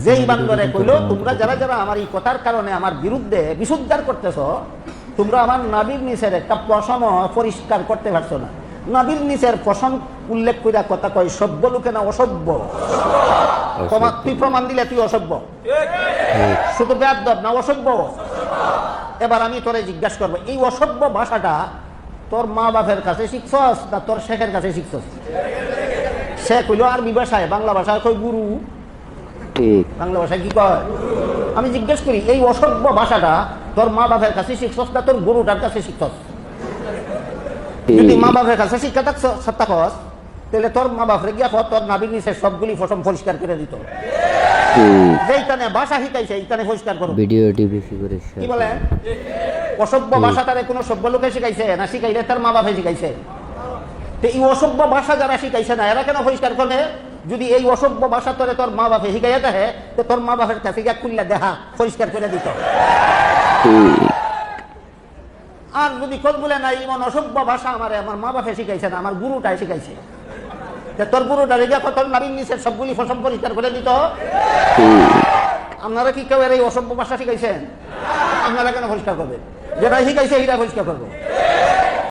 যেই বান্দরে কইল তোমরা যারা যারা আমার এই কথার কারণে আমার বিরুদ্ধে বিশুদ্ধার করতেছ, তোমরা আমার নাবির নিচের একটা প্রশ্ন পরিষ্কার করতে পারছো না। নাবির নিচের প্রশ্ন উল্লেখ করে কথা কয় সভ্য লোকে না অসভ্য। তুই প্রমাণ দিলে তুই অসভ্য, শুধু বেয়াদব না অসভ্য। এবার আমি তোরে জিজ্ঞাসা করবো, এই অসভ্য ভাষাটা তোর মা বাপের কাছে শিখছস না তোর শেখের কাছে শিখছস? সে কইল আরবি ভাষায়, বাংলা ভাষায় কই গুরু। বাংলা ভাষায় কি কয়? আমি জিজ্ঞেস করি, এই অসভ্য ভাষাটা তোর মা বাপের কাছে শিখছস না তোর গুরুটার কাছে শিখছস? যদি মা বাপের কাছে শিক্ষা থাকস তাহলে তোর মা বাপরে গিয়া তোর নাবির নিচে সবগুলি ফসম পরিষ্কার করে দিত। যেইখানে ভাষা শিখাইছে এইখানে পরিষ্কার করো। ভিডিওটি বেশি করে কি বলে? অসভ্য ভাষা তারে কোনো সভ্য লোকে শিখাইছে না শিখাইলে তার মা বাপে শিখাইছে? তো এই অসভ্য ভাষা যারা শিখাইছে না এরা কেন পরিষ্কার করবে? যদি এই অসভ্য ভাষা তোরে তোর মা বাপে শিখাইয়া থাকে তো তোর মা বাপের কাছে গিয়া খুললে দেখা পরিষ্কার করে দিত। আর যদি খোঁজ বলে না এমন অসভ্য ভাষা আমার মা বাপে শিখাইছে না, আমার গুরুটাই শিখাইছে, তোর গুরুটা রেগে তোর নারীর নিচের সবগুলি ফসম পরিষ্কার করে দিত। আপনারা কি কেউ এই অসভ্য ভাষা শিখাইছেন? আপনারা কেন পরিষ্কার করবেন? যেটা শিখাইছে এটা পরিষ্কার করবো।